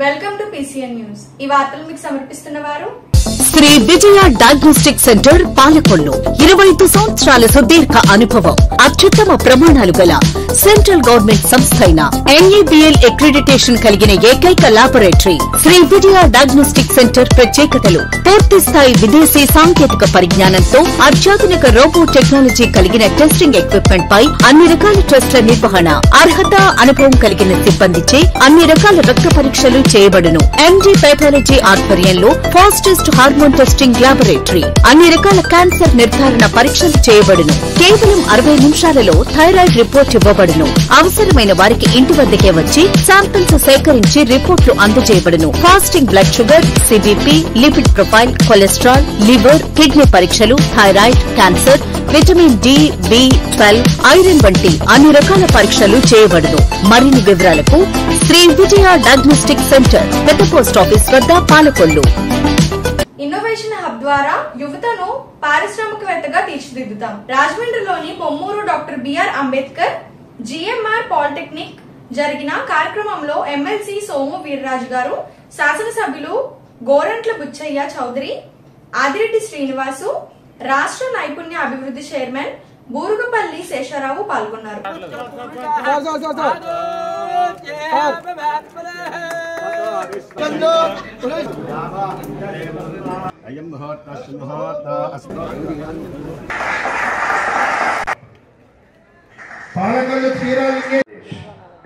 Welcome to PCN news. ఈ వార్తలు మీకు సమర్పిస్తున్నవారు శ్రీ విజయ డయాగ్నోస్టిక్ సెంటర్ పాలకొల్లు. 25 సంవత్సరాల సుదీర్ఘ అనుభవం, అత్యుత్తమ ప్రమాణాలు గల సెంట్రల్ గవర్నమెంట్ సంస్థ అయిన NABL అక్రిడిటేషన్ కలిగిన ఏకైక laboratory Shri Vijaya diagnostic centre. ప్రత్యేకతలు: పూర్తి స్థాయి విదేశీ సాంకేతిక పరిజ్ఞానంతో అత్యాధునిక రోబో టెక్నాలజీ కలిగిన టెస్టింగ్ ఎక్విప్మెంట్ పై అన్ని రకాల టెస్టుల నిర్వహణ, అర్హత, అనుభవం కలిగిన సిబ్బందిచే అన్ని రకాల రక్త పరీక్షలు చేయబడును. MD పైథాలజీ ఆధ్వర్యంలో ఫాస్టెస్ట్ హార్మోన్ టెస్టింగ్ లాబొరేటరీ, అన్ని రకాల క్యాన్సర్ నిర్ధారణ పరీక్షలు చేయబడును. కేవలం 60 నిమిషాలలో థైరాయిడ్ రిపోర్ట్ ఇవ్వబడును. అవసరమైన వారికి ఇంటి వద్దకే వచ్చి శాంపిల్స్ సేకరించి రిపోర్టులు అందజేయబడును. Fasting blood sugar, CBP, lipid profile, cholesterol, liver, kidney పరీక్షలు, thyroid, cancer, vitamin D, B12, iron వంటి అన్ని రకాల పరీక్షలు చేయబడును. మరిన్ని వివరాలకు శ్రీ విజయ డయాగ్నోస్టిక్ సెంటర్, పెద్ద పోస్ట్ ఆఫీస్ వద్ద, పాలకొల్లు. ఇన్నోవేషన్ హబ్ ద్వారా యువతను పారిశ్రామికవేత్తగా తీర్చిదిద్దుతాం. రాజమండ్రిలోని Pommuru doctor BR Ambedkar GMR polytechnic జరిగిన కార్యక్రమంలో ఎమ్మెల్సీ సోము వీర్రాజు గారు, శాసనసభ్యులు గోరంట్ల బుచ్చయ్య చౌదరి, ఆదిరెడ్డి శ్రీనివాసు, రాష్ట్ర నైపుణ్య అభివృద్ధి చైర్మన్ బూరుగుపల్లి శేషారావు పాల్గొన్నారు.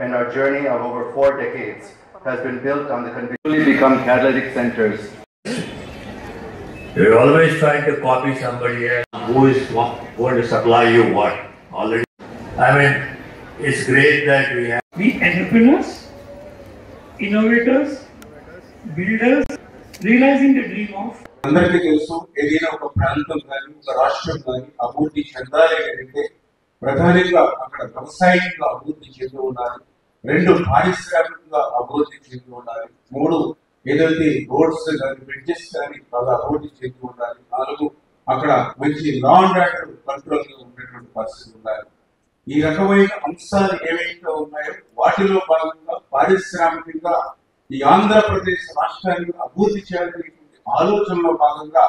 And our journey of over 4 decades has been built on the conviction to become catalytic centers. You're always trying to copy somebody else who is going to supply you what already. I mean, it's great that we have entrepreneurs, innovators, builders, realizing the dream of. అందరికీ తెలుసు, ఏదైనా ఒక ప్రాంతం కానీ ఒక రాష్ట్రం కానీ అభివృద్ధి చెందాలి అంటే ప్రధానంగా అక్కడ వ్యవసాయంగా అభివృద్ధి చెంది ఉండాలి, 2 పారిశ్రామికంగా అభివృద్ధి చెంది ఉండాలి, 3 ఏదైతే రోడ్స్ కానీ బ్రిడ్జెస్ కానీ బాగా అభివృద్ధి చెంది ఉండాలి, 4 అక్కడ మంచి లా అండ్ ఆర్డర్ కంట్రోల్ ఉన్నటువంటి పరిస్థితి ఉండాలి. ఈ రకమైన అంశాలు ఏవైతే ఉన్నాయో వాటిలో భాగంగా పారిశ్రామికంగా ఈ ఆంధ్రప్రదేశ్ రాష్ట్రాన్ని అభివృద్ధి చేయాలనేటువంటి ఆలోచనలో భాగంగా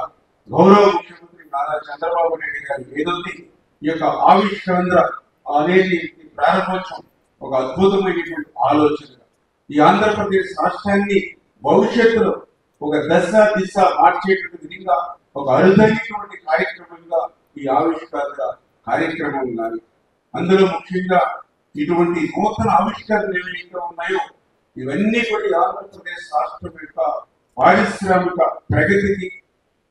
గౌరవ ముఖ్యమంత్రి నారా చంద్రబాబు నాయుడు గారు ఏదైతే ఈ యొక్క ఆవిష్కరణ అనేది ప్రారంభోత్సవం ఒక అద్భుతమైనటువంటి ఆలోచన. ఈ ఆంధ్రప్రదేశ్ రాష్ట్రాన్ని భవిష్యత్తులో ఒక దశ దిశ మార్చేటువంటి విధంగా ఒక అరుదైనటువంటి కార్యక్రమంగా ఈ ఆవిష్కరణ కార్యక్రమం ఉండాలి. అందులో ముఖ్యంగా ఇటువంటి నూతన ఆవిష్కరణలు ఏవైతే ఉన్నాయో ఇవన్నీ కూడా ఆంధ్రప్రదేశ్ రాష్ట్రం యొక్క పారిశ్రామిక ప్రగతికి,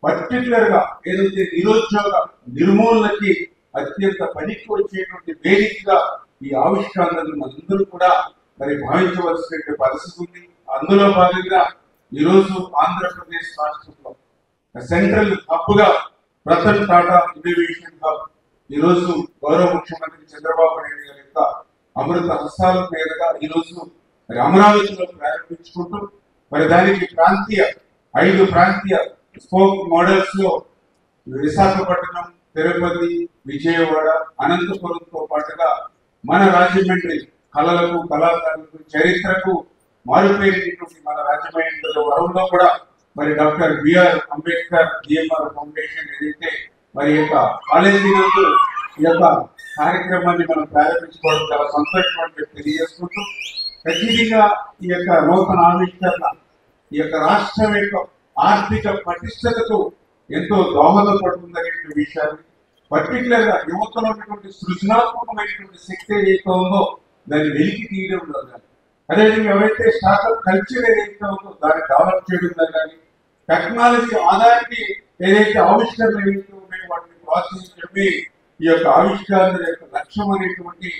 పర్టికులర్ గా ఏదైతే నిరుద్యోగ నిర్మూలనకి అత్యంత పనికి వచ్చేటువంటి వేదికగా ఈ ఆవిష్కరణలు మనందరూ కూడా మరి భావించవలసినటువంటి పరిస్థితి ఉంది. అందులో భాగంగా ఈరోజు ఆంధ్రప్రదేశ్ రాష్ట్రంలో సెంట్రల్ హబ్ గా రతన్ టాటా ఇన్నోవేషన్ హబ్ ఈరోజు గౌరవ ముఖ్యమంత్రి చంద్రబాబు నాయుడు గారి యొక్క అమృత హస్తాల మీదుగా ఈరోజు మరి అమరావతిలో ప్రారంభించుకుంటూ మరి దానికి 5 ప్రాంతీయ స్పోక్ మోడల్స్ లో విశాఖపట్నం, తిరుపతి, విజయవాడ, అనంతపురంతో పాటుగా మన రాజమండ్రి కళలకు, కళాకారులకు, చరిత్రకు మారుపేరినటువంటి మన రాజమండ్రి వరంలో కూడా మరి doctor BR Ambedkar GMR foundation ఏదైతే మరి యొక్క కాలేజీ నందు ఈ యొక్క కార్యక్రమాన్ని మనం ప్రారంభించుకోవడం చాలా సంతోషంగా తెలియజేసుకుంటూ, ఖచ్చితంగా ఈ యొక్క నూతన ఆవిష్కరణ ఈ యొక్క రాష్ట్రం యొక్క ఆర్థిక పటిష్టతకు ఎంతో దోహదపడుతుందనే విషయాన్ని, పర్టికులర్ గా యువతలో ఉన్నటువంటి సృజనాత్మకమైనటువంటి శక్తి ఏదైతే ఉందో దాన్ని వెలికి తీయడంలో కానీ, అదేవిధంగా ఎవరైతే స్టార్ట్అప్ కల్చర్ ఏదైతే ఉందో దాన్ని డెవలప్ చేయడంలో కానీ, టెక్నాలజీ ఆధారిత ఏదైతే ఆవిష్కరణలు ఏదైతే ఉన్నాయో వాటిని ప్రోత్సహించడమే ఈ యొక్క ఆవిష్కరణ యొక్క లక్ష్యం అనేటువంటి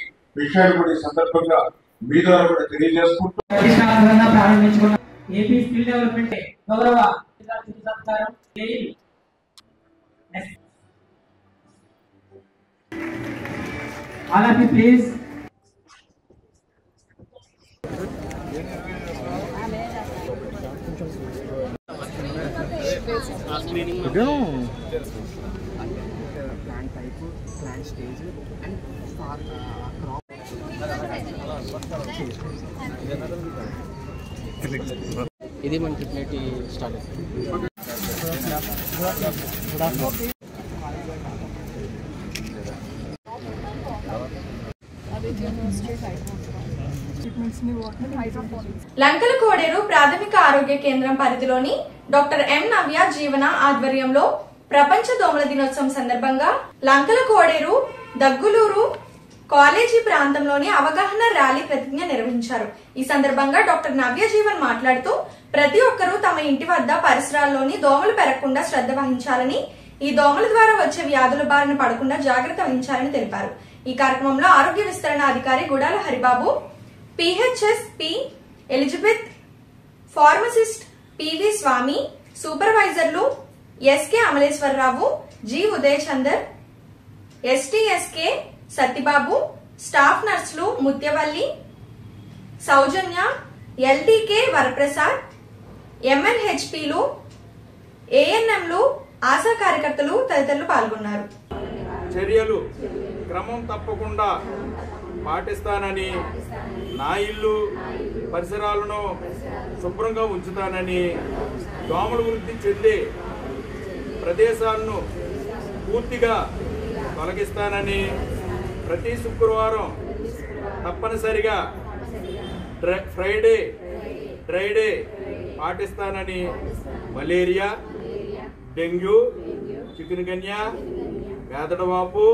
విషయాన్ని కూడా ఈ సందర్భంగా మీ ద్వారా కూడా తెలియజేసుకుంటూ ప్రారంభించుకున్న ఏపీ స్కిల్ డెవలప్మెంట్ గౌరవ all of you please plant stage and crop ఇది మన ట్రిప్లెట్ స్టాల్. లంకల కోడేరు ప్రాథమిక ఆరోగ్య కేంద్రం పరిధిలోని డాక్టర్ ఎం నవ్య జీవన ఆధ్వర్యంలో ప్రపంచ దోమల దినోత్సవం సందర్భంగా లంకల కోడేరు దగ్గులూరు కాలేజీ ప్రాంతంలోని అవగాహన ర్యాలీ ప్రతిజ్ఞ నిర్వహించారు. ఈ సందర్భంగా డాక్టర్ నవ్య జీవన్ మాట్లాడుతూ ప్రతి ఒక్కరూ తమ ఇంటి వద్ద పరిసరాల్లోని దోమలు పెరగకుండా శ్రద్ధ వహించాలని, ఈ దోమల ద్వారా వచ్చే వ్యాధుల బారిన పడకుండా జాగ్రత్త వహించాలని తెలిపారు. ఈ కార్యక్రమంలో ఆరోగ్య విస్తరణ అధికారి Gudala Haribabu, PHS P Elizabeth, pharmacist PV Swamy, సూపర్వైజర్లు SK Amaleswara Rao, G Uday Chander, STSK Satyababu, staff నర్సులు ముత్యవల్లి, సౌజన్య, ఎల్టీకే వరప్రసాద్, ఎంఎన్హెచ్పిలు, ఏఎన్ఎంలు, ఆశా కార్యకర్తలు తదితరులు పాల్గొన్నారు. చర్యలు క్రమం తప్పకుండా పాటిస్తానని, నా ఇల్లు పరిసరాలను శుభ్రంగా ఉంచుతానని, దోమలు వృద్ధి చెందే ప్రదేశాలను పూర్తిగా తొలగిస్తానని, ప్రతి శుక్రవారం తప్పనిసరిగా డ్రైడే పాటిస్తానని, మలేరియా, డెంగ్యూ, చికున్గున్యా, వేదడవాపు,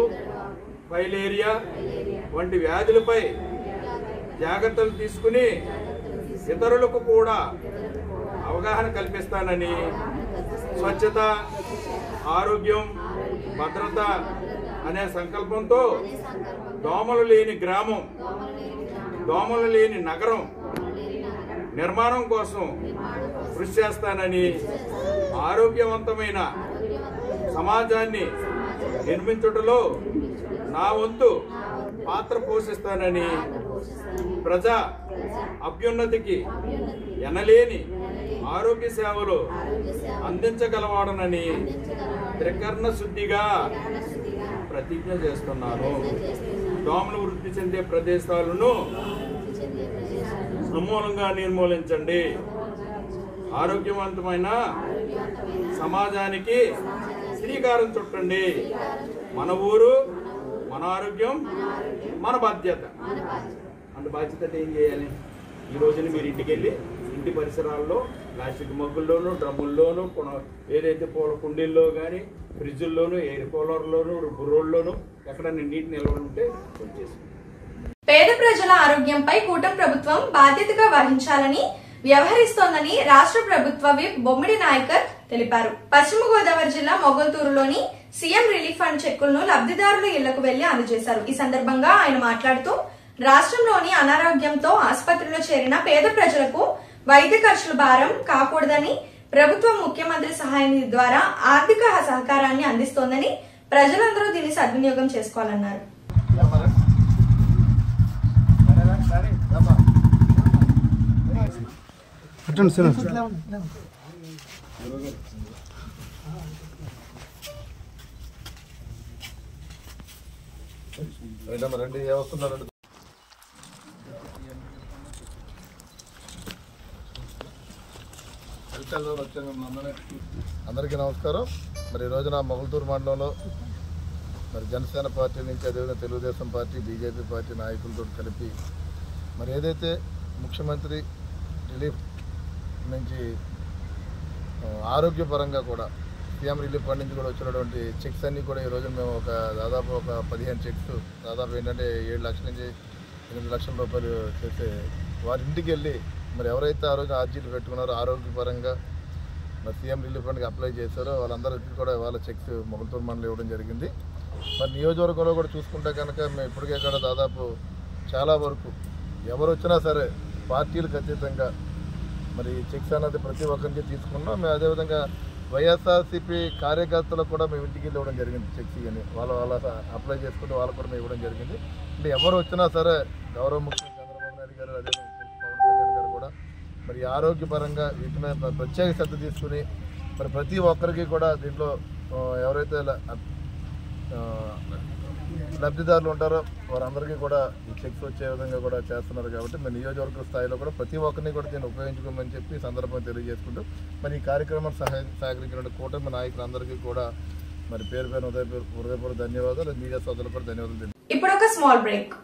ఫైలేరియా వంటి వ్యాధులపై జాగ్రత్తలు తీసుకుని ఇతరులకు కూడా అవగాహన కల్పిస్తానని, స్వచ్ఛత, ఆరోగ్యం, భద్రత అనే సంకల్పంతో దోమలు లేని గ్రామం, దోమలు లేని నగరం నిర్మాణం కోసం కృషి చేస్తానని, ఆరోగ్యవంతమైన సమాజాన్ని నిర్మించుటలో నా వంతు పాత్ర పోషిస్తానని, ప్రజా అభ్యున్నతికి ఎనలేని ఆరోగ్య సేవలు అందించగలవాడనని త్రికరణ శుద్ధిగా ప్రతిజ్ఞ చేస్తున్నాను. దోమలు వృద్ధి చెందే ప్రదేశాలను సమూలంగా నిర్మూలించండి. ఆరోగ్యవంతమైన సమాజానికి శ్రీకారం చుట్టండి. మన ఊరు, మన ఆరోగ్యం, మన బాధ్యత. అంటే బాధ్యత ఏం చేయాలి? ఈ రోజున మీరు ఇంటికి వెళ్ళి ఇంటి పరిసరాల్లో ప్లాస్టిక్ మగ్గుల్లోనూ, డ్రమ్ముల్లోనూ, ఏదైతే పూల కుండీల్లో కానీ, ఫ్రిడ్జుల్లోనూ, ఎయిర్ కూలర్లోనూ, రోడ్లోనూ ఎక్కడైనా నీటి నిల్వ ఉంటే వచ్చేసి. పేద ప్రజల ఆరోగ్యంపై కూటమి ప్రభుత్వం బాధ్యతగా వహించాలని వ్యవహరిస్తోందని రాష్ట్ర ప్రభుత్వ విప్ బొమ్మిడి నాయకర్ తెలిపారు. పశ్చిమ గోదావరి జిల్లా మొగల్తూరులోని సీఎం రిలీఫ్ ఫండ్ చెక్కులను లబ్ధిదారుల ఇళ్లకు వెళ్లి అందజేశారు. ఈ సందర్భంగా ఆయన మాట్లాడుతూ రాష్ట్రంలోని అనారోగ్యంతో ఆసుపత్రిలో చేరిన పేద ప్రజలకు వైద్య ఖర్చుల భారం కాకూడదని ప్రభుత్వం ముఖ్యమంత్రి సహాయ నిధి ద్వారా ఆర్థిక సహకారాన్ని అందిస్తోందని, ప్రజలందరూ దీన్ని సద్వినియోగం చేసుకోవాలన్నారు. రండి, వస్తున్నారండి. అందరికీ నమస్కారం. మరి ఈ రోజున మొగల్తూరు మండలంలో మరి జనసేన పార్టీ నుంచి, అదేవిధంగా తెలుగుదేశం పార్టీ, బీజేపీ పార్టీ నాయకులతో కలిపి మరి ఏదైతే ముఖ్యమంత్రి రిలీఫ్ నుంచి ఆరోగ్యపరంగా కూడా సీఎం రిలీఫ్ ఫండ్ నుంచి కూడా వచ్చినటువంటి చెక్స్ అన్నీ కూడా ఈరోజు మేము దాదాపు ఒక 15 చెక్స్, దాదాపు ఏంటంటే 7 లక్షల నుంచి 8 లక్షల రూపాయలు చేసే వారి ఇంటికి వెళ్ళి మరి ఎవరైతే ఆర్జీలు పెట్టుకున్నారో ఆరోగ్యపరంగా మరి సీఎం రిలీఫ్ ఫండ్కి అప్లై చేశారో వాళ్ళందరికీ కూడా వాళ్ళ చెక్స్ మొగల్తూరు మండలం ఇవ్వడం జరిగింది. మరి నియోజకవర్గంలో కూడా చూసుకుంటే కనుక మేము ఇప్పటికే కూడా దాదాపు చాలా వరకు ఎవరు వచ్చినా సరే పార్టీలకు అతీతంగా మరి చెక్స్ అన్నది ప్రతి ఒక్కరికి తీసుకున్నాం. మేము అదేవిధంగా వైఎస్ఆర్సీపీ కార్యకర్తలకు కూడా మేము ఇంటికి ఇవ్వడం జరిగింది చెక్స్. కానీ వాళ్ళ అప్లై చేసుకుంటే వాళ్ళకు కూడా మేము ఇవ్వడం జరిగింది. అంటే ఎవరు వచ్చినా సరే గౌరవ ముఖ్యమంత్రి చంద్రబాబు నాయుడు గారు, అదేవిధంగా పవన్ కళ్యాణ్ గారు కూడా మరి ఆరోగ్యపరంగా వీటి మీద ప్రత్యేక శ్రద్ధ తీసుకుని మరి ప్రతి ఒక్కరికి కూడా దీంట్లో ఎవరైతే లబ్ధిదారులు ఉంటారో వారందరికీ కూడా ఈ చెక్స్ వచ్చే విధంగా కూడా చేస్తున్నారు. కాబట్టి మరి నియోజకవర్గ స్థాయిలో కూడా ప్రతి ఒక్కరిని కూడా దీన్ని ఉపయోగించుకోమని చెప్పి సందర్భం తెలియజేసుకుంటూ మరి ఈ కార్యక్రమం సహకరించిన కూటమి నాయకులందరికీ కూడా మరి పేరు హృదయపూర్వక ధన్యవాదాలు. మీడియా సోదరులకు కూడా ధన్యవాదాలు. ఇప్పుడు ఒక small break.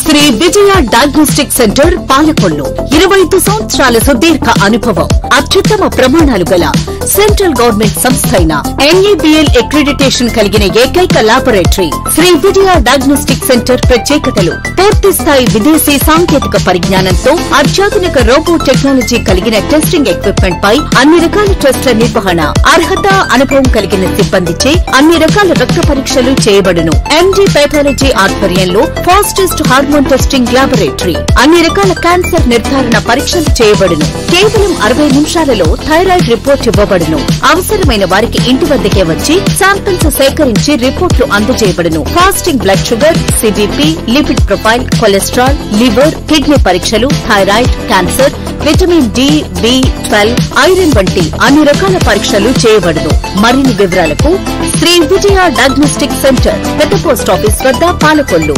Shri Vijaya diagnostic centre Palakollu 25 సంవత్సరాల సుదీర్ఘ అనుభవం, అత్యుత్తమ ప్రమాణాలు గల సెంట్రల్ గవర్నమెంట్ సంస్థ అయిన NABL అక్రిడిటేషన్ కలిగిన ఏకైక laboratory Shri Vijaya diagnostic centre ప్రత్యేకతలు పూర్తి స్థాయి విదేశీ సాంకేతిక పరిజ్ఞానంతో అత్యాధునిక రోబో టెక్నాలజీ కలిగిన టెస్టింగ్ ఎక్విప్మెంట్ పై అన్ని రకాల టెస్టుల నిర్వహణ, అర్హత అనుభవం కలిగిన సిబ్బందిచే అన్ని రకాల రక్త పరీక్షలు చేయబడును. MD పైథాలజీ ఆధ్వర్యంలో ఫాస్టెస్ట్ హార్మోన్ టెస్టింగ్ లాబొరేటరీ, అన్ని రకాల క్యాన్సర్ నిర్ధారణ పరీక్షలు చేయబడును. కేవలం 60 నిమిషాలలో థైరాయిడ్ రిపోర్ట్ ఇవ్వబడును. అవసరమైన వారికి ఇంటి వద్దకే వచ్చి శాంపిల్స్ సేకరించి రిపోర్టులు అందజేయబడును. Fasting blood sugar, CBP, lipid profile, cholesterol, liver, kidney పరీక్షలు, thyroid, cancer, vitamin D, B12, iron వంటి అన్ని రకాల పరీక్షలు చేయబడును. మరిన్ని వివరాలకు శ్రీ విజయ డయాగ్నోస్టిక్ సెంటర్, పెద్ద పోస్ట్ ఆఫీస్ వద్ద, పాలకొల్లు.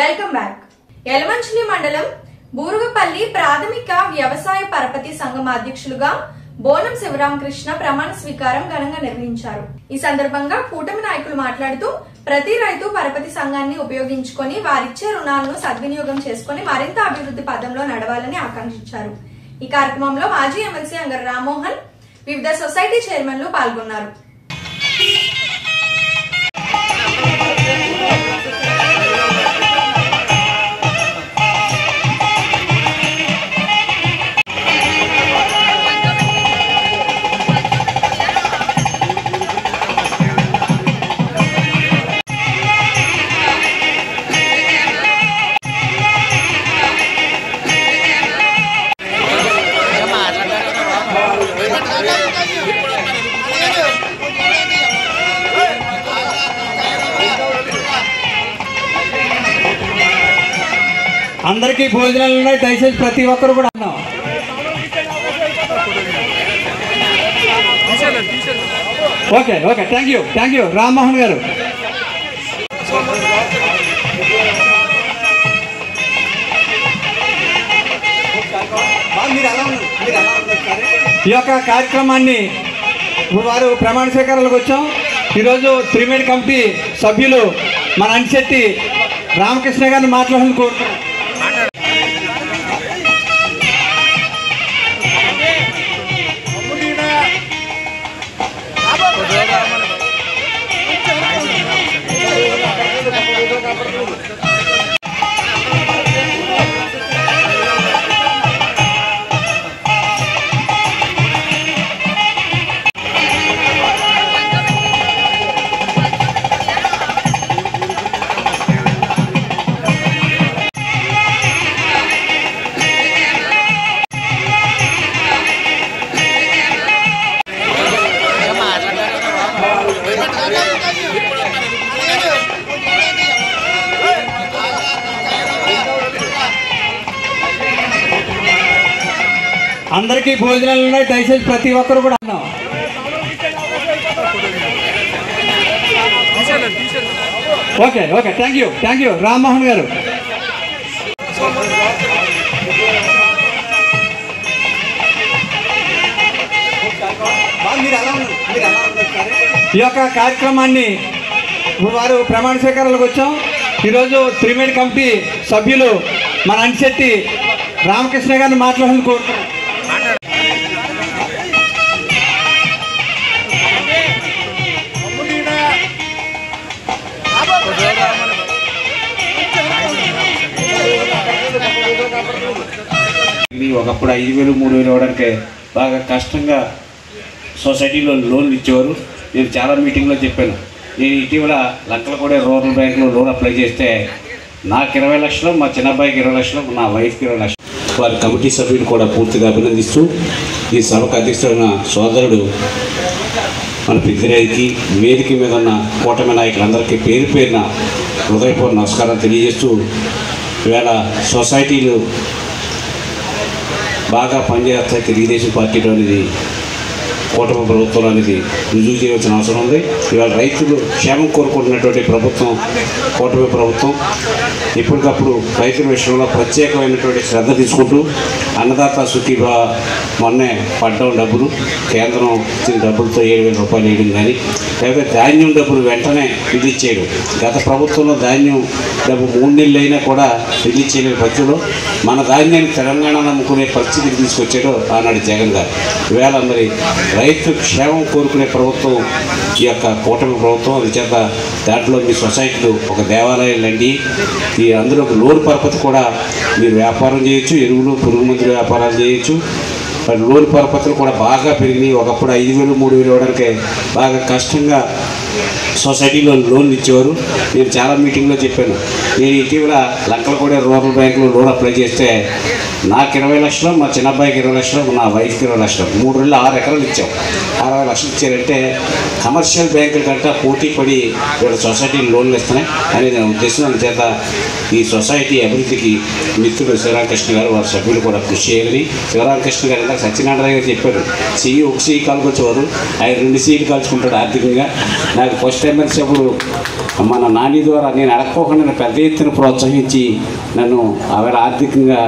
Welcome back. యలమంచిలి మండలం బూరుగుపల్లి ప్రాథమిక వ్యవసాయ పరపతి సంఘం అధ్యక్షులుగా బోనం శివరామకృష్ణ ప్రమాణ స్వీకారం ఘనంగా నిర్వహించారు. ఈ సందర్భంగా కూటమి నాయకులు మాట్లాడుతూ ప్రతి రైతు పరపతి సంఘాన్ని ఉపయోగించుకొని వారిచ్చే రుణాలను సద్వినియోగం చేసుకుని మరింత అభివృద్ధి పదంలో నడవాలని ఆకాంక్షించారు. ఈ కార్యక్రమంలో మాజీ ఎమ్మెల్సీ అంగర రామ్మోహన్, వివిధ సొసైటీ చైర్మన్లు పాల్గొన్నారు. అందరికీ భోజనాలు ఉన్నాయి, దయచేసి ప్రతి ఒక్కరు కూడా అన్నాం. Okay okay, thank you Rammohan గారు. ఈ యొక్క కార్యక్రమాన్ని వారు ప్రమాణ స్వీకారాలకు వచ్చాం. ఈరోజు త్రిమేడ్ కమిటీ సభ్యులు మన అంశెట్టి రామకృష్ణ గారిని మాట్లాడాలని కోరుతున్నాం. అందరికీ భోజనాలు ఉన్నాయి, దయచేసి ప్రతి ఒక్కరు కూడా అన్నాం. ఓకే థ్యాంక్ యూ రామ్మోహన్ గారు. ఈ యొక్క కార్యక్రమాన్ని వారు ప్రమాణ స్వీకారాలకు వచ్చాం. ఈరోజు త్రిమేడ్ కమిటీ సభ్యులు మన అంశెట్టి రామకృష్ణ గారిని మాట్లాడాలని కోరుతున్నాం. ఒకప్పుడు 5,000 3,000 ఇవ్వడానికి బాగా కష్టంగా సొసైటీలో లోన్లు ఇచ్చేవారు. నేను చాలా మీటింగ్లో చెప్పాను. నేను ఇటీవల లంకలగూడెం రూరల్ బ్యాంకులో లోన్ అప్లై చేస్తే నాకు 20 లక్షలు, మా చిన్నబ్బాయికి 20 లక్షలు, నా వైఫ్కి 20 లక్షలు. వారి కమిటీ సభ్యులు కూడా పూర్తిగా అభినందిస్తూ ఈ సభకు అధ్యక్షుడైన సోదరుడు మన పెద్దిరాయికి, వేదిక మీద ఉన్న కూటమి నాయకులందరికీ పేరు పేరున హృదయపూర్వక నమస్కారం తెలియజేస్తూ, ఈవేళ సొసైటీలు బాగా పనిచేస్తాయి తెలుగుదేశం పార్టీలో అనేది కూటమి ప్రభుత్వం అనేది రుజువు చేయవలసిన అవసరం ఉంది. ఇవాళ రైతులు క్షేమం కోరుకుంటున్నటువంటి ప్రభుత్వం కూటమి ప్రభుత్వం. ఎప్పటికప్పుడు రైతుల విషయంలో ప్రత్యేకమైనటువంటి శ్రద్ధ తీసుకుంటూ అన్నదాత సుఖీభా మొన్నే పడ్డం డబ్బులు కేంద్రం ఇచ్చిన డబ్బులతో 7,000 రూపాయలు వేయడం కానీ, లేకపోతే ధాన్యం డబ్బులు వెంటనే రిలీజ్ చేయడం. గత ప్రభుత్వంలో ధాన్యం డబ్బు 3 నెలలు అయినా కూడా రిలీజ్ చేయలేని పరిస్థితిలో మన ధాన్యాన్ని తెలంగాణలో అమ్ముకునే పరిస్థితికి తీసుకొచ్చాడు ఆనాడు జగన్ గారు. ఈవేళ మరి రైతు క్షేమం కోరుకునే ప్రభుత్వం ఈ యొక్క కూటమి ప్రభుత్వం. అందుచేత దాంట్లో మీ సొసైటీలు ఒక దేవాలయాలండి. ఈ అందులో లోన్ పరపతి కూడా మీరు వ్యాపారం చేయొచ్చు, ఎరువులు పురుగు మందుల వ్యాపారాలు చేయొచ్చు. మరి లోన్ పరపతులు కూడా బాగా పెరిగినాయి. ఒకప్పుడు 5,000 3,000 ఇవ్వడానికే బాగా కష్టంగా సొసైటీలో లోన్లు ఇచ్చేవారు. నేను చాలా మీటింగ్లో చెప్పాను. నేను ఇటీవల లంకలగూడెం రూరల్ బ్యాంకులో లోన్ అప్లై చేస్తే నాకు 20 లక్షలు, మా చిన్నబ్బాయికి 20 లక్షలు, నా వైఫ్కి 20 లక్షలు, 3 నెలలు 6 ఎకరాలు ఇచ్చాం. 60 లక్షలు ఇచ్చారంటే కమర్షియల్ బ్యాంకుల కంటే పోటీ పడి వీళ్ళ సొసైటీలు లోన్లు ఇస్తున్నాయి అనేది నా ఉద్దేశం. అందుచేత ఈ సొసైటీ అభివృద్ధికి మిత్రుడు శివరామకృష్ణ గారు వారి సభ్యులు కూడా కృషి చేయాలని. శివరామకృష్ణ గారు ఇందాక సత్యనారాయణ గారు చెప్పారు, చెయ్యి ఒక చెయ్యి కాలుకొచ్చేవారు, ఆయన 2 చెయ్యిలు కాల్చుకుంటాడు ఆర్థికంగా. నాకు ఫస్ట్ టైం వచ్చినప్పుడు మన నాని ద్వారా నేను అడగకోకుండా పెద్ద ఎత్తున ప్రోత్సహించి నన్ను ఆవిడ ఆర్థికంగా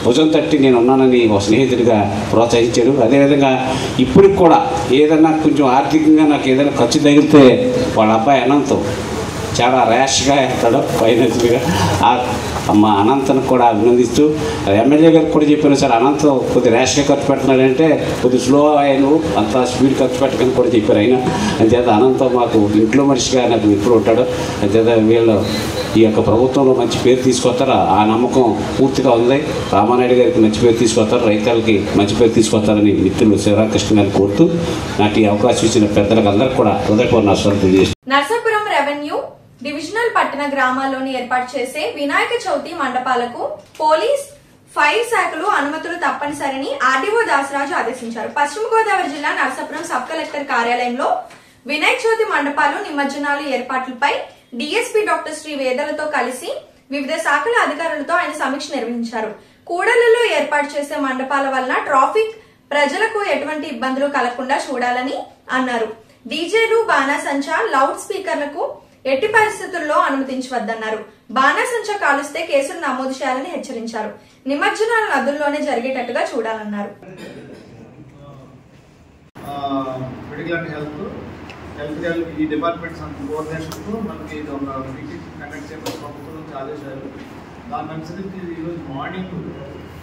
భుజం తట్టి నేను ఉన్నానని ఒక స్నేహితుడిగా ప్రోత్సహించాడు. అదేవిధంగా ఇప్పటికి కూడా ఏదన్నా కొంచెం ఆర్థికంగా నాకు ఏదైనా ఖర్చు తగిలితే వాళ్ళ అబ్బాయి అనంతం చాలా ర్యాష్గా వేస్తాడు ఫైనాన్షియల్గా. మా అనంతను కూడా అభినందిస్తూ ఎమ్మెల్యే గారికి కూడా చెప్పాను, సార్ అనంతం కొద్ది ర్యాష్గా ఖర్చు పెడుతున్నాడంటే కొద్ది స్లో ఆయన అంత స్పీడ్ ఖర్చు పెట్టకని కూడా చెప్పారు ఆయన. అంచేత అనంతం మాకు ఇంట్లో మనిషిగా నాకు ఎప్పుడు ఉంటాడు. అంచేత వీళ్ళు ఈ యొక్క ప్రభుత్వంలో మంచి పేరు తీసుకొస్తారు. ఆ నమ్మకం పూర్తిగా ఉంది. రామానాయుడు గారికి మంచి పేరు తీసుకొస్తారు, రైతులకి మంచి పేరు తీసుకొస్తారని మిత్రులు శివరామకృష్ణ గారిని కోరుతూ నాకు ఈ అవకాశం ఇచ్చిన పెద్దలకు అందరికీ కూడా హృదయపూర్వక నమస్కారం తెలియజేస్తున్నాను. నర్సాపురం రెవెన్యూ డివిజనల్ పట్టణ గ్రామాల్లోని ఏర్పాటు చేసే వినాయక చవితి మండపాలకు పోలీస్ ఫైర్ శాఖలు అనుమతులు తప్పనిసరిని ఆర్డీఓ దాసరాజు ఆదేశించారు. పశ్చిమ గోదావరి జిల్లా నర్సాపురం సబ్ కలెక్టర్ కార్యాలయంలో వినాయక చవితి మండపాలు నిమజ్జనాలు ఏర్పాట్లపై డీఎస్పీ డాక్టర్ శ్రీ వేదలతో కలిసి వివిధ శాఖల అధికారులతో ఆయన సమీక్ష నిర్వహించారు. కూడళ్లలో ఏర్పాటు చేసే మండపాల వలన ట్రాఫిక్ ప్రజలకు ఎటువంటి ఇబ్బందులు కలగకుండా చూడాలని అన్నారు. డీజేలు, బాణాసంచా, లౌడ్ స్పీకర్లకు ఎట్టి పరిస్థితుల్లో అనుమతించవద్దన్నారు. బాణాసంచా కాలుస్తే కేసులు నమోదు చేయాలని హెచ్చరించారు. నిమజ్జనాలు నదుల్లోనే జరిగేటట్టుగా చూడాలన్నారు. ఈ డిపార్ట్మెంట్స్ కోఆర్డినేషన్తో మనకి ఇది ఒక మీటింగ్ కండక్ట్ చేయడం ప్రభుత్వం నుంచి ఆదేశాలు. దాన్ని అనుసరించి ఈరోజు మార్నింగ్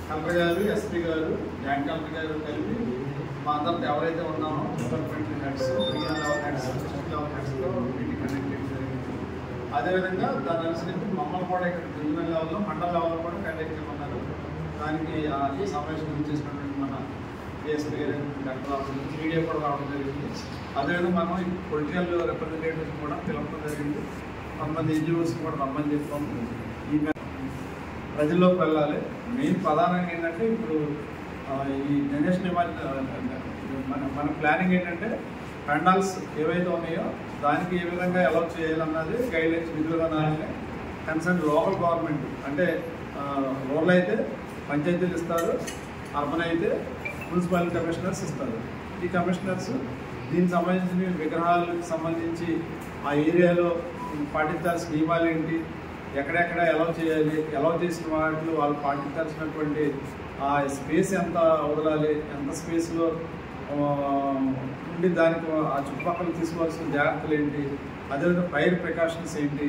కలెక్టర్ గారు, ఎస్పీ గారు, జాయింట్ కలెక్టర్ గారు కలిపి మా అందరితో ఎవరైతే ఉన్నామో department heads, regional level heads, district level హెడ్స్తో మీటింగ్ కండక్ట్ చేయడం జరిగింది. అదేవిధంగా దాన్ని అనుసరించి మమ్మల్ని కూడా ఇక్కడ డివిజనల్ లెవెల్లో, మండల లెవెల్లో కూడా కండక్ట్ చేయమన్నారు. దానికి ఈ సమావేశం చేసినటువంటి మన ఏఎస్పీ గారు, కలెక్టర్ ఆఫీస్ నుంచి మీడియా కూడా రావడం జరిగింది. అదేవిధంగా మనం పొలిటికల్ రిప్రజెంటేటివ్స్ కూడా పిలవడం జరిగింది. కొంతమంది ఎన్జిఓస్ కూడా రమ్మని చెప్తాము. ఈ ప్రజల్లోకి వెళ్ళాలి. మెయిన్ ప్రధానంగా ఏంటంటే ఇప్పుడు ఈ జనరేషన్ మన ప్లానింగ్ ఏంటంటే పెండాల్స్ ఏవైతే ఉన్నాయో దానికి ఏ విధంగా అలౌ చేయాలన్నది గైడ్లైన్స్, విధులు విధానాలని కన్సర్న్ లోకల్ గవర్నమెంట్ అంటే రూరల్ అయితే పంచాయతీలు ఇస్తారు, అర్బన్ అయితే మున్సిపల్ కమిషనర్స్ ఇస్తారు. ఈ కమిషనర్స్ దీనికి సంబంధించిన విగ్రహాలకు సంబంధించి ఆ ఏరియాలో పాటించాల్సిన నియమాలు ఏంటి, ఎక్కడెక్కడ అలౌ చేయాలి, అలౌ చేసిన వాటిలో వాళ్ళు పాటించాల్సినటువంటి ఆ స్పేస్ ఎంత వదలాలి, ఎంత స్పేస్లో ఉండి దానికి ఆ చుట్టుపక్కల తీసుకోవాల్సిన జాగ్రత్తలు ఏంటి, అదేవిధంగా ఫైర్ ప్రికాషన్స్ ఏంటి,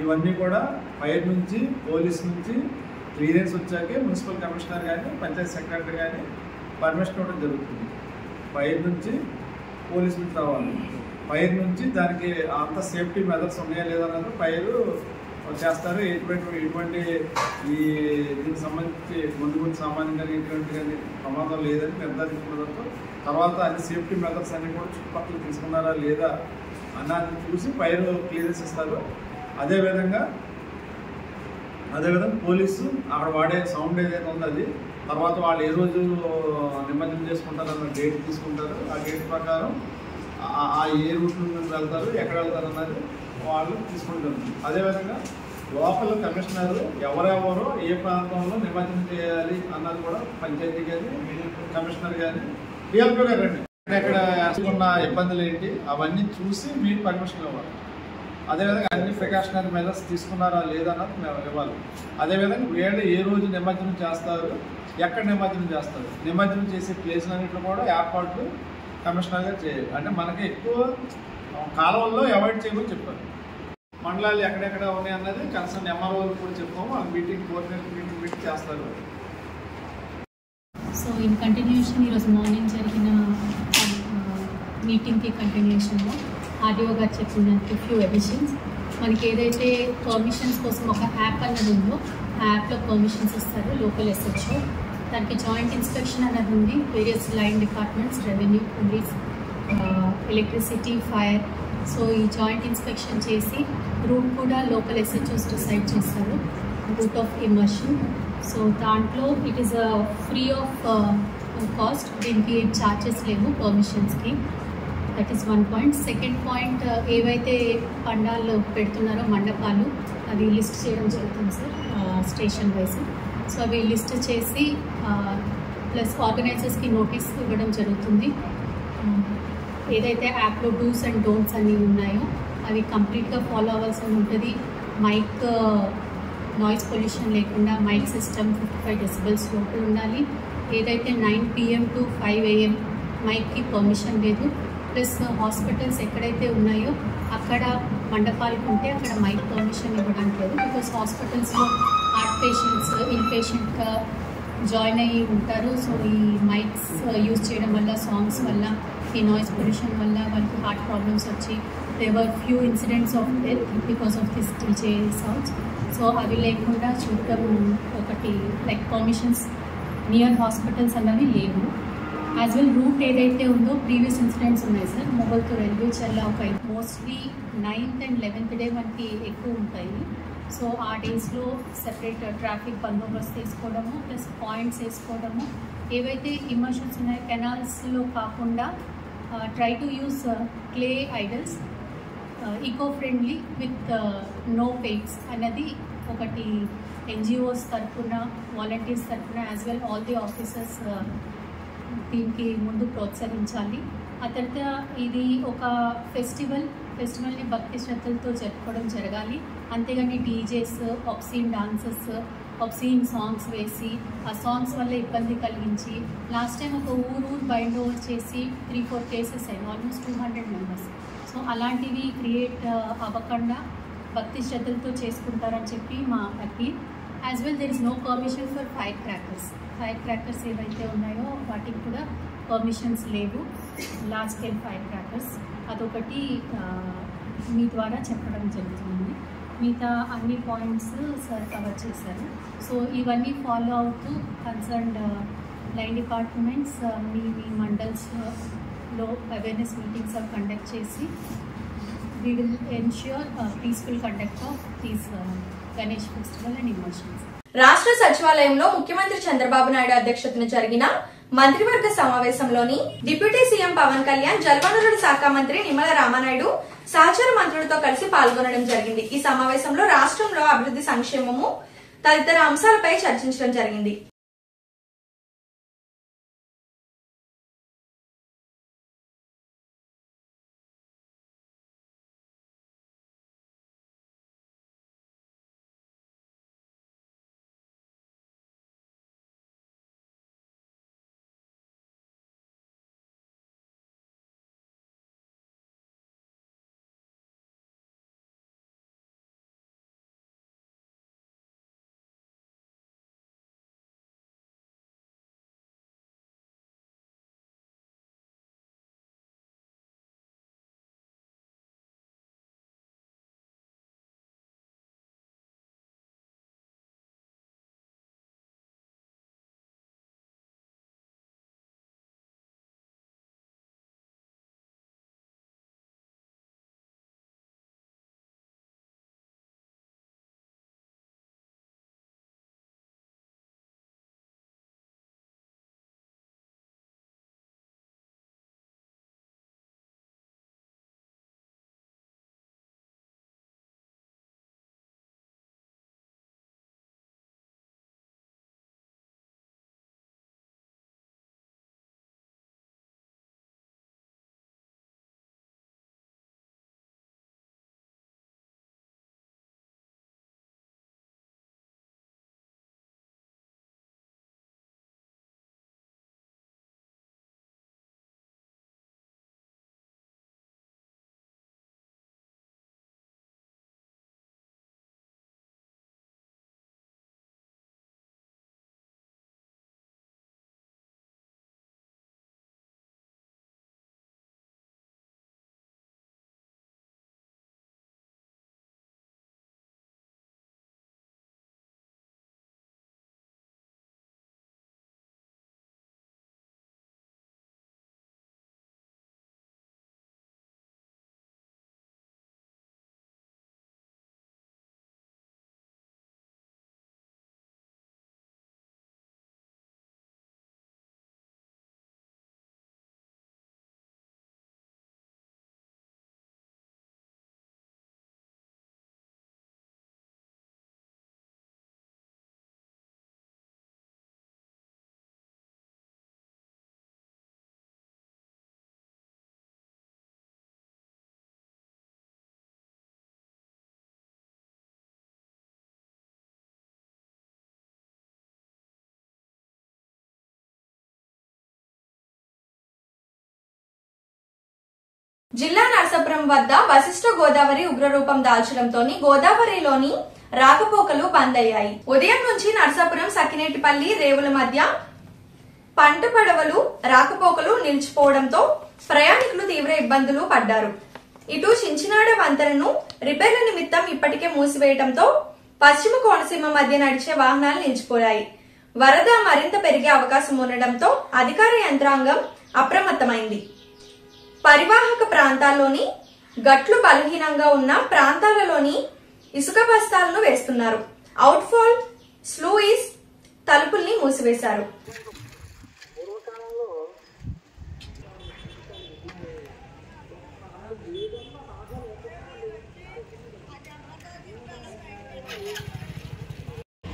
ఇవన్నీ కూడా ఫైర్ నుంచి, పోలీస్ నుంచి క్లియరెన్స్ వచ్చాకే మున్సిపల్ కమిషనర్ కానీ, పంచాయతీ సెక్రటరీ కానీ పర్మిషన్ ఇవ్వడం జరుగుతుంది. ఫైర్ నుంచి, పోలీస్ నుంచి రావాలి. ఫైర్ నుంచి దానికి అంత సేఫ్టీ మెథడ్స్ ఉన్నాయా లేదా అన్నది ఫైర్ చేస్తారు. ఎటువంటి ఈ దీనికి సంబంధించి ముందు సామాన్యంగా ఎటువంటి కానీ ప్రమాదం లేదని నిర్ధారించుకున్న తర్వాత అన్ని సేఫ్టీ మెథడ్స్ అన్ని కూడా చుట్టుపక్కల తీసుకున్నారా లేదా అన్నది చూసి ఫైర్ క్లియరెన్స్ ఇస్తారు. అదేవిధంగా పోలీసు అక్కడ వాడే సౌండ్ ఏదైతే ఉందో అది తర్వాత వాళ్ళు ఏ రోజు నిమజ్జనం చేసుకుంటారన్న డేట్ తీసుకుంటారు. ఆ డేట్ ప్రకారం ఆ ఏ రూట్ నుంచి వెళ్తారు, ఎక్కడ వెళ్తారు అన్నది వాళ్ళు తీసుకుంటారు. అదేవిధంగా లోకల్ కమిషనర్ ఎవరెవరో ఏ ప్రాంతంలో నిమజ్జనం చేయాలి అన్నది కూడా పంచాయతీ కానీ, కమిషనర్ కానీ డిఎల్పీ గారు రండి, ఎక్కడ ఉన్న ఇబ్బందులు ఏంటి అవన్నీ చూసి మీరు పర్మిషన్ ఇవ్వాలి. అదేవిధంగా అన్ని ప్రికాషనరీ మెజర్స్ తీసుకున్నారా లేదా అన్నది మేము ఇవ్వాలి. అదేవిధంగా వీళ్ళు ఏ రోజు నిమజ్జనం చేస్తారు, ఎక్కడ నిమజ్జనం చేస్తారు, నిమజ్జనం చేసే ప్లేస్లన్నింటిలో కూడా ఏర్పాట్లు కమిషనర్ గారు చేయాలి. అంటే మనకి ఎక్కువ కాలువల్లో అవాయిడ్ చేయమని చెప్పారు. మండలాలు ఎక్కడెక్కడ ఉన్నాయి అన్నది కన్సర్న్ ఎంఆర్ఓలు కూడా చెప్పాము. ఆ మీటింగ్ కోఆర్డినేటర్ మీటింగ్ చేస్తారు. సో ఇన్ కంటిన్యూషన్ ఈరోజు మార్నింగ్ జరిగిన మీటింగ్కి కంటిన్యూషన్లో ఆర్డీఓ గారు చెప్పినందుకు ఫ్యూ ఎడిషన్స్. మనకి ఏదైతే పర్మిషన్స్ కోసం ఒక యాప్ అన్నది ఉందో ఆ యాప్లో పర్మిషన్స్ ఇస్తారు లోకల్ ఎస్హెచ్ఓ. దానికి జాయింట్ ఇన్స్పెక్షన్ అన్నది ఉంది. Various line departments, revenue, police, electricity, fire. So ఈ జాయింట్ ఇన్స్పెక్షన్ చేసి రూట్ కూడా లోకల్ ఎస్హెచ్ఓస్ డిసైడ్ చేస్తారు, రూట్ ఆఫ్ ఇమర్షన్. సో దాంట్లో it is free of cost, దీనికి ఛార్జెస్ లేవు పర్మిషన్స్కి. That is one point. Second point, ఏవైతే పండాలు పెడుతున్నారో మండపాలు అవి లిస్ట్ చేయడం జరుగుతుంది సార్ స్టేషన్ వైజ్. సో అవి లిస్ట్ చేసి ప్లస్ ఆర్గనైజర్స్కి నోటీస్ ఇవ్వడం జరుగుతుంది. ఏదైతే యాప్లో డూస్ అండ్ డోంట్స్ అన్నీ ఉన్నాయో అవి కంప్లీట్గా ఫాలో అవ్వాల్సి ఉంటుంది. మైక్ నాయిస్ పొల్యూషన్ లేకుండా మైక్ సిస్టమ్ 55 decibels లోపల ఉండాలి. ఏదైతే 9 PM to 5 AM మైక్కి పర్మిషన్ లేదు. ప్లస్ హాస్పిటల్స్ ఎక్కడైతే ఉన్నాయో అక్కడ మండపాలకు ఉంటే అక్కడ మైక్ పర్మిషన్ ఇవ్వడానికి లేదు. బికాస్ హాస్పిటల్స్లో హార్ట్ పేషెంట్స్ ఇన్ పేషెంట్గా జాయిన్ అయ్యి ఉంటారు. సో ఈ మైక్స్ యూజ్ చేయడం వల్ల, సాంగ్స్ వల్ల, ఈ నాయిస్ పొల్యూషన్ వల్ల వాళ్ళకి హార్ట్ ప్రాబ్లమ్స్ వచ్చి there were few incidents of death because of this DJ sounds. So అవి లేకుండా చూడటం ఒకటి, లైక్ పర్మిషన్స్ నియర్ హాస్పిటల్స్ అన్నవి లేవు. యాజ్ వెల్ రూట్ ఏదైతే ఉందో ప్రీవియస్ ఇన్సిడెంట్స్ ఉన్నాయి సార్. మొబైల్తో రైల్వే చల్ల ఒక mostly 9th and 11th day మనకి ఎక్కువ ఉంటాయి. సో ఆ డేస్లో సెపరేట్ ట్రాఫిక్ బందోబస్తు వేసుకోవడము, ప్లస్ పాయింట్స్ వేసుకోవడము. ఏవైతే ఇమర్షన్స్ ఉన్నాయో కెనాల్స్లో కాకుండా try to use clay idols, eco friendly with no paints అన్నది ఒకటి ఎన్జిఓస్ తరఫున, వాలంటీర్స్ తరఫున, as well all the officers దీనికి ముందు ప్రోత్సహించాలి. ఆ తర్వాత ఇది ఒక ఫెస్టివల్ని భక్తి శ్రద్ధలతో జరుపుకోవడం జరగాలి. అంతేగాని డీజేస్, ఆబ్సీన్ డాన్సెస్, ఆబ్సీన్ సాంగ్స్ వేసి ఆ సాంగ్స్ వల్ల ఇబ్బంది కలిగించి లాస్ట్ టైం ఒక ఊరు బైండ్ ఓవర్ చేసి 3-4 కేసెస్ అయ్యాయి, ఆల్మోస్ట్ 200 members. సో అలాంటివి క్రియేట్ అవ్వకుండా భక్తి శ్రద్ధలతో చేసుకుంటారని చెప్పి మా appeal. As well there is no permission for fire crackers ఏవైతే ఉన్నాయో వాటికి కూడా పర్మిషన్స్ లేవు, లార్జ్ స్కేల్ ఫైర్ క్రాకర్స్. అదొకటి మీ ద్వారా చెప్పడం జరుగుతుంది. మిగతా అన్ని పాయింట్స్ సార్ కవర్ చేశారు. సో ఇవన్నీ ఫాలో అవుతూ కన్సర్న్డ్ లైన్ డిపార్ట్మెంట్స్ మీ మండల్స్లో అవేర్నెస్ మీటింగ్స్ కండక్ట్ చేసి we will ensure peaceful conduct of these Ganesh festival and immersions. రాష్ట్ర సచివాలయంలో ముఖ్యమంత్రి చంద్రబాబు నాయుడు అధ్యక్షతన జరిగిన మంత్రివర్గ సమావేశంలోని డిప్యూటీ సీఎం పవన్ కళ్యాణ్, జలవనరుల శాఖ మంత్రి నిమ్మల రామానాయుడు సహచర మంత్రులతో కలిసి పాల్గొనడం జరిగింది. ఈ సమావేశంలో రాష్ట్రంలో అభివృద్ధి, సంక్షేమము తదితర అంశాలపై చర్చించడం జరిగింది. జిల్లా నర్సాపురం వద్ద వశిష్ఠ గోదావరి ఉగ్రరూపం దాల్చడంతో గోదావరిలోని రాకపోకలు బంద్ అయ్యాయి. ఉదయం నుంచి నర్సాపురం, సకినేటిపల్లి, రేవుల మధ్య పంట పడవలు రాకపోకలు నిలిచిపోవడంతో ప్రయాణికులు తీవ్ర ఇబ్బందులు పడ్డారు. ఇటు చించినాడ వంతెనను రిపేర్ల నిమిత్తం ఇప్పటికే మూసివేయడంతో పశ్చిమ కోనసీమ మధ్య నడిచే వాహనాలు నిలిచిపోయాయి. వరద మరింత పెరిగే అవకాశం ఉండడంతో అధికార యంత్రాంగం అప్రమత్తమైంది. పరివాహక ప్రాంతాల్లోని గట్లు బలహీనంగా ఉన్న ప్రాంతాలలోని ఇసుక బస్తాలను వేస్తున్నారు. అవుట్ఫాల్ స్లూయిస్ తలుపుల్ని మూసివేశారు.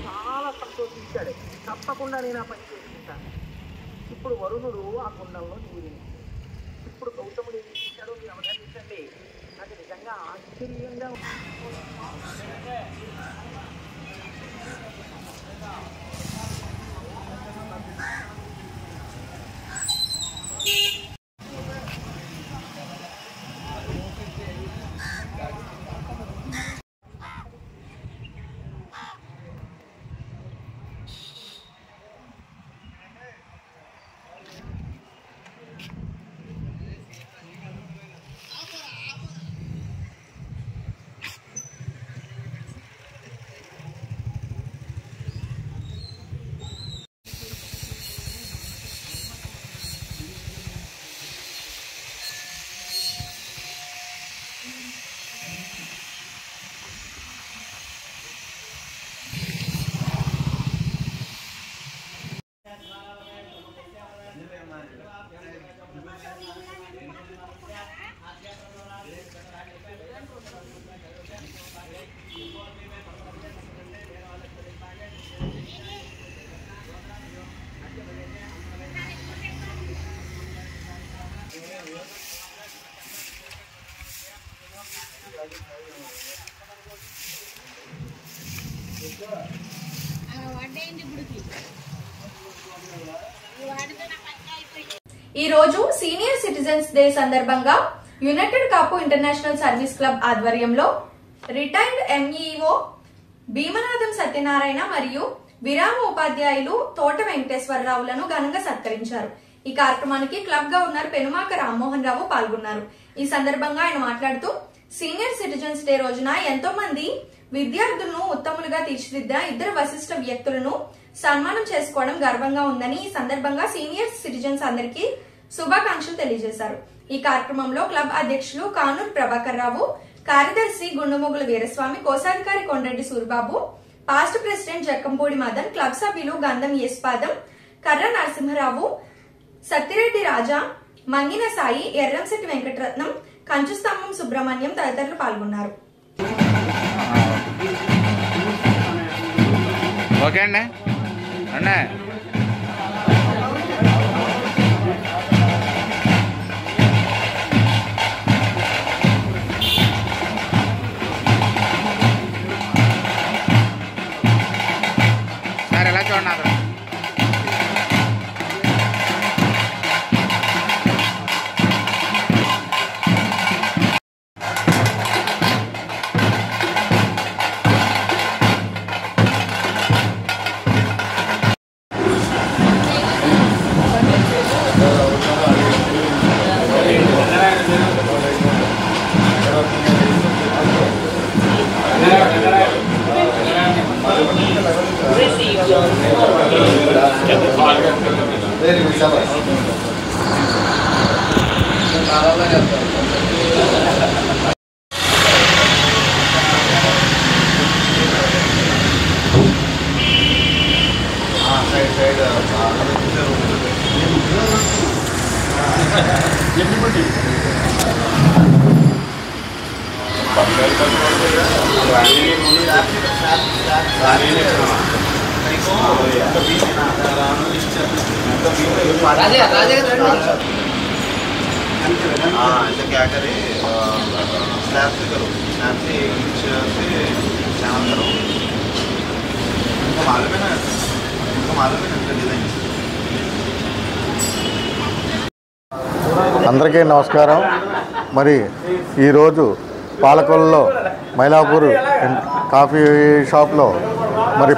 చాలా సంతోషించాడు. తప్పకుండా నేను ఆ పని చేసుకుంటాను. ఇప్పుడు వరుణుడు ఆ కుండంలో నీరు, ఇప్పుడు గౌతముడు ఏం చేశాడో మీరు అవగతించండి. నాకు నిజంగా ఆశ్చర్యంగా ఈ రోజు సీనియర్ సిటిజన్స్ డే సందర్భంగా యునైటెడ్ కాపు ఇంటర్నేషనల్ సర్వీస్ క్లబ్ ఆధ్వర్యంలో రిటైర్డ్ ఎంఈఓ భీమనాథం సత్యనారాయణ మరియు విరామ ఉపాధ్యాయులు తోట వెంకటేశ్వరరావులను ఘనంగా సత్కరించారు. ఈ కార్యక్రమానికి క్లబ్ గవర్నర్ పెనుమాక రామ్మోహన్ రావు పాల్గొన్నారు. ఈ సందర్భంగా ఆయన మాట్లాడుతూ సీనియర్ సిటిజన్స్ డే రోజున ఎంతో మంది విద్యార్థులను ఉత్తములుగా తీర్చిదిద్దిన ఇద్దరు వశిష్ఠ వ్యక్తులను సన్మానం చేసుకోవడం గర్వంగా ఉందని ఈ సందర్భంగా సీనియర్ సిటిజన్స్ అందరికీ శుభాకాంక్షలు తెలియజేశారు. ఈ కార్యక్రమంలో క్లబ్ అధ్యక్షులు కానూరు ప్రభాకర్ రావు, కార్యదర్శి గుండుమొగుల వీరస్వామి, కోశాధికారి Kondreddy Suribabu, past president Jakkampudi Madan, club సభ్యులు గంధం యేసుపాదం, కర్ర నరసింహరావు, సత్తిరెడ్డి రాజా, మంగిన సాయి, ఎర్రంశెట్టి వెంకటరత్నం, కంచుస్తంభం సుబ్రహ్మణ్యం తదితరులు పాల్గొన్నారు. ఓకే అండి అన్నా సార్ ఎలా చూడన్నారు ऐसे क्या करे स्लैब से करो, स्लैब से एक इंच से चैनल करो. उनको मालूम है ना, इसका डिज़ाइन. అందరికీ నమస్కారం. మరి ఈరోజు పాలకొల్లులో మైలాపూర్ కాఫీ షాప్లో మరి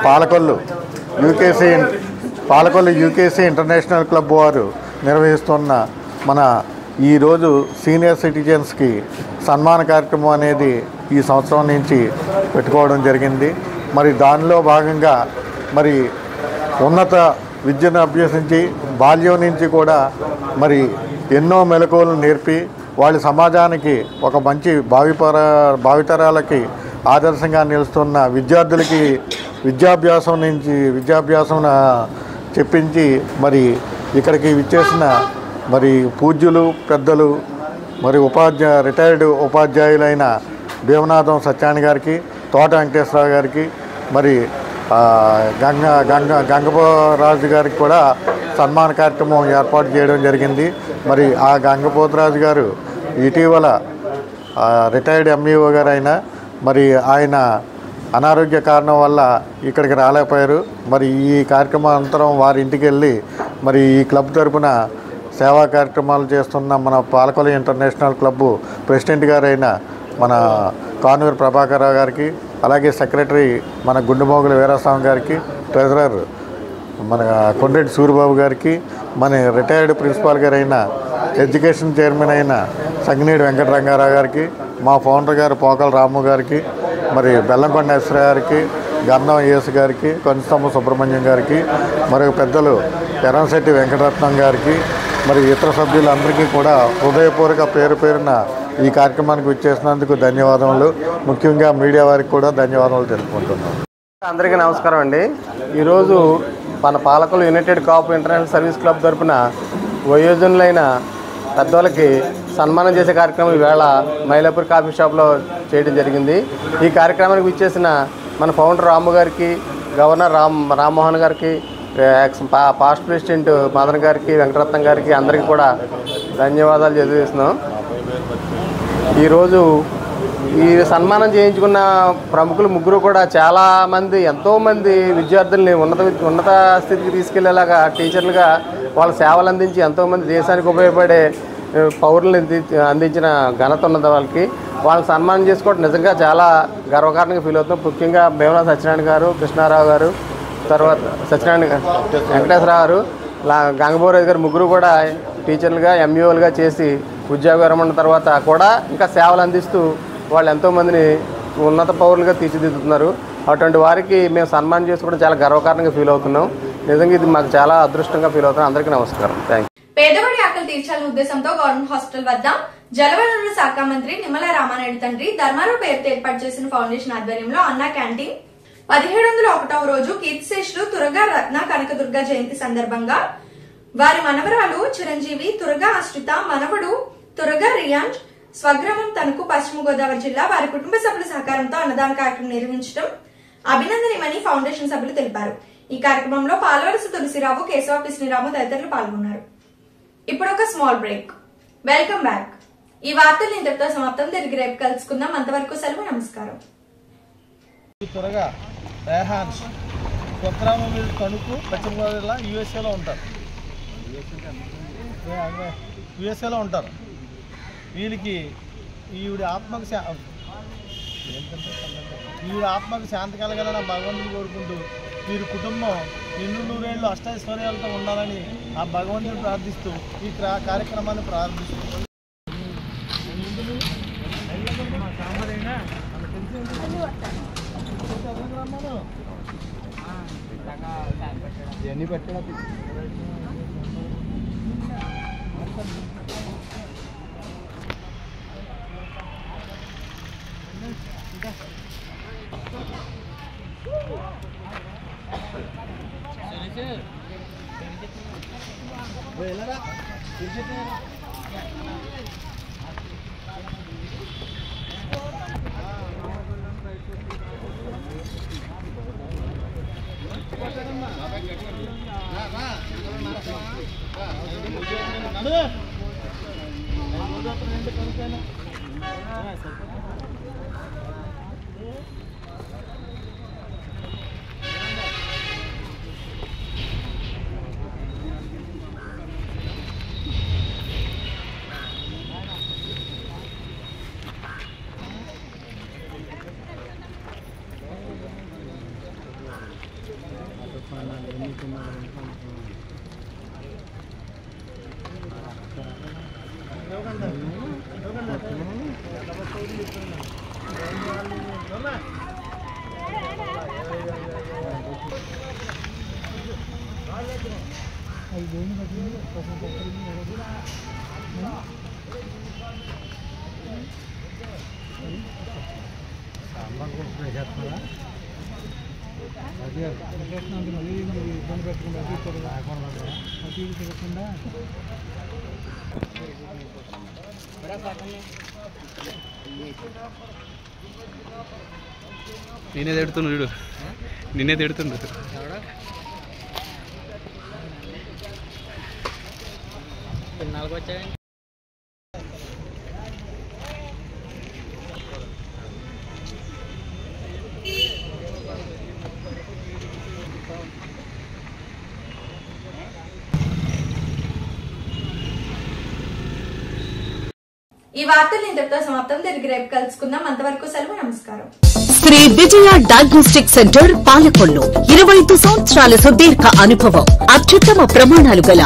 పాలకొల్లు యూకేసీ ఇంటర్నేషనల్ క్లబ్ వారు నిర్వహిస్తున్న మన ఈరోజు సీనియర్ సిటిజన్స్కి సన్మాన కార్యక్రమం అనేది ఈ సంవత్సరం నుంచి పెట్టుకోవడం జరిగింది. మరి దానిలో భాగంగా మరి ఉన్నత విద్యను అభ్యసించి బాల్యం నుంచి కూడా మరి ఎన్నో మెలకువలు నేర్పి వాళ్ళ సమాజానికి ఒక మంచి భావితరాలకి ఆదర్శంగా నిలుస్తున్న విద్యార్థులకి విద్యాభ్యాసం చెప్పించి మరి ఇక్కడికి విచ్చేసిన మరి పూజ్యులు పెద్దలు మరి రిటైర్డ్ ఉపాధ్యాయులైన భీమనాథం సత్యాని గారికి, తోట వెంకటేశ్వరరావు గారికి, మరి గంగపోరాజు గారికి కూడా సన్మాన కార్యక్రమం ఏర్పాటు చేయడం జరిగింది. మరి ఆ గంగపోతరాజు గారు ఇటీవల రిటైర్డ్ ఎంఈఓ గారు మరి ఆయన అనారోగ్య కారణం వల్ల ఇక్కడికి రాలేకపోయారు. మరి ఈ కార్యక్రమానంతరం వారి ఇంటికి వెళ్ళి మరి ఈ క్లబ్ తరపున సేవా కార్యక్రమాలు చేస్తున్న మన పాలకొల్లు ఇంటర్నేషనల్ క్లబ్ ప్రెసిడెంట్ గారైన మన కానూరు ప్రభాకరరావు గారికి, అలాగే సెక్రటరీ మన గుండెమోగుల వీరాస్వామి గారికి, ట్రెజరర్ మన కొండ్రెడ్డి సూరిబాబు గారికి, మన రిటైర్డ్ ప్రిన్సిపాల్ గారైన ఎడ్యుకేషన్ చైర్మన్ అయిన సంగినేడి వెంకటరంగారావు గారికి, మా ఫౌండర్ గారు పోకల రాము గారికి, మరి బెల్లంకొండ ఎస్రా గారికి, గన్నం ఏఎస్ గారికి, కొంచస్తంభ సుబ్రహ్మణ్యం గారికి, మరి పెద్దలు ఎర్రంశెట్టి వెంకటరత్నం గారికి, మరి ఇతర సభ్యులందరికీ కూడా హృదయపూర్వక పేరున ఈ కార్యక్రమానికి విచ్చేసినందుకు ధన్యవాదములు. ముఖ్యంగా మీడియా వారికి కూడా ధన్యవాదాలు తెలుపుకుంటున్నాం. అందరికీ నమస్కారం అండి. ఈరోజు మన Palakollu United Cop International Service Club తరఫున వయోజనులైన పెద్దవాళ్ళకి సన్మానం చేసే కార్యక్రమం ఈవేళ మైలాపూర్ కాఫీ షాప్లో చేయడం జరిగింది. ఈ కార్యక్రమానికి విచ్చేసిన మన ఫౌండర్ రాము గారికి, గవర్నర్ రామ్మోహన్ గారికి, పాస్ట్ ప్రెసిడెంట్ మదన్ గారికి, వెంకటరత్నం గారికి అందరికీ కూడా ధన్యవాదాలు తెలియజేస్తున్నాం. ఈరోజు ఈ సన్మానం చేయించుకున్న ప్రముఖులు ముగ్గురు కూడా చాలామంది ఎంతోమంది విద్యార్థుల్ని ఉన్నత స్థితికి తీసుకెళ్లేలాగా టీచర్లుగా వాళ్ళ సేవలు అందించి ఎంతోమంది దేశానికి ఉపయోగపడే పౌరులను అందించిన ఘనత ఉన్నది వాళ్ళని సన్మానం చేసుకోవడం నిజంగా చాలా గర్వకారణంగా ఫీల్ అవుతున్నాం. ముఖ్యంగా భీమనాథ సత్యనారాయణ గారు, కృష్ణారావు గారు, తర్వాత సత్యనారాయణ వెంకటేశ్వరరావు గారు, గంగపోరాజు గారు ముగ్గురు కూడా టీచర్లుగా ఎంఈఓలుగా చేసి ఉద్యోగ విరమణ తర్వాత కూడా ఇంకా సేవలు అందిస్తూ వాళ్ళు ఎంతోమందిని ఉన్నత పౌరులుగా తీర్చిదిద్దుతున్నారు. అటువంటి వారికి మేము సన్మానం చేసుకోవడం చాలా గర్వకారణంగా ఫీల్ అవుతున్నాం. నిజంగా ఇది మాకు చాలా అదృష్టంగా ఫీల్ అవుతున్నాం. అందరికీ నమస్కారం. Thank you. పేదవాడి ఆకలి తీర్చాలనే ఉద్దేశంతో గవర్నమెంట్ హాస్పిటల్ వద్ద జలవనరుల శాఖ మంత్రి నిమ్మల రామానాయుడు తండ్రి ధర్మారావు పేరుతో ఏర్పాటు చేసిన ఫౌండేషన్ ఆధ్వర్యంలో అన్నా క్యాంటీన్ 1701వ రోజు కీర్తిశేషులు తురగా రత్న కనకదుర్గ జయంతి సందర్భంగా వారి మనవరాలు చిరంజీవి తురగా ఆశ్రిత మనవడు తురగా రియాన్స్ స్వగ్రామం తణుకు పశ్చిమ గోదావరి జిల్లా వారి కుటుంబ సభ్యుల సహకారంతో అన్నదాన కార్యక్రమం నిర్వహించడం అభినందనీయమని ఫౌండేషన్ సభ్యులు తెలిపారు. ఈ కార్యక్రమంలో పాలవలస తులసిరావు, కేశవ కృష్ణరావు తదితరులు పాల్గొన్నారు. ఇప్పుడు ఒక స్మాల్ బ్రేక్. Welcome back. ఈ వార్తలు ఇంతటితో సమాప్తం. తిరిగి రేపు కలుసుకుందాం. అంతవరకు సెలవు. నమస్కారం. త్వరగా రేహాన్స్ స్వగ్రామం మీద తణుకు పశ్చిమ గోదావరి జిల్లా యుఎస్ఏలో ఉంటారు. వీళ్ళకి ఈవిడ ఆత్మకు శాంతి కలగాలని భగవంతుని కోరుకుంటూ వీరి కుటుంబం ఎన్నో నూరేళ్ళు అష్టైశ్వర్యాలతో ఉండాలని ఆ భగవంతుని ప్రార్థిస్తూ ఈ కార్యక్రమాన్ని ప్రారంభిస్తున్నారు. ఇవన్నీ పెట్టడం నేనే తిడుతుండు వీడు, నిన్నే తిడుతుండు. ఈ వార్తలు ఇంతటితో సమాప్తం. తిరిగి రేపు కలుసుకుందాం. అంతవరకు సెలవు. నమస్కారం. శ్రీ విజయ డయాగ్నోస్టిక్ సెంటర్ పాలకొల్లు 25 సంవత్సరాల సుదీర్ఘ అనుభవం, అత్యుత్తమ ప్రమాణాలు గల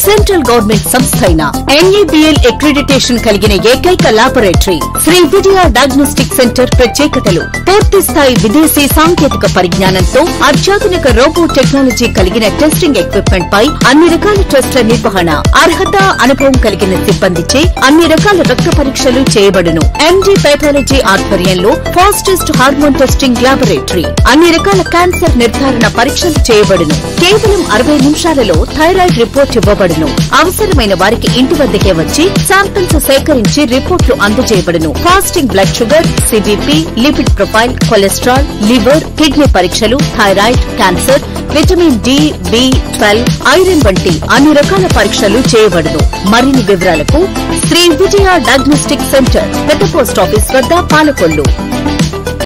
సెంట్రల్ గవర్నమెంట్ సంస్థ అయిన NABL అక్రిడిటేషన్ కలిగిన ఏకైక laboratory Shri Vijaya diagnostic centre ప్రత్యేకతలు: పూర్తి స్థాయి విదేశీ సాంకేతిక పరిజ్ఞానంతో అత్యాధునిక రోబో టెక్నాలజీ కలిగిన టెస్టింగ్ ఎక్విప్మెంట్ పై అన్ని రకాల టెస్టుల నిర్వహణ, అర్హత, అనుభవం కలిగిన సిబ్బందిచే అన్ని రకాల రక్త పరీక్షలు చేయబడును. MD పైథాలజీ ఆధ్వర్యంలో ఫాస్టెస్ట్ హార్మోన్ టెస్టింగ్ లాబొరేటరీ, అన్ని రకాల క్యాన్సర్ నిర్ధారణ పరీక్షలు చేయబడును. కేవలం 60 నిమిషాలలో థైరాయిడ్ రిపోర్ట్ ఇవ్వబడును. అవసరమైన వారికి ఇంటి వద్దకే వచ్చి శాంపిల్స్ సేకరించి రిపోర్టులు అందజేయబడును. Fasting blood sugar, CBP, lipid profile, cholesterol, liver, kidney పరీక్షలు, thyroid, cancer, vitamin D, B12, iron వంటి అన్ని రకాల పరీక్షలు చేయబడును. మరిన్ని వివరాలకు శ్రీ విజయ డయాగ్నోస్టిక్ సెంటర్, పెద్ద పోస్ట్ ఆఫీస్ వద్ద, పాలకొల్లు.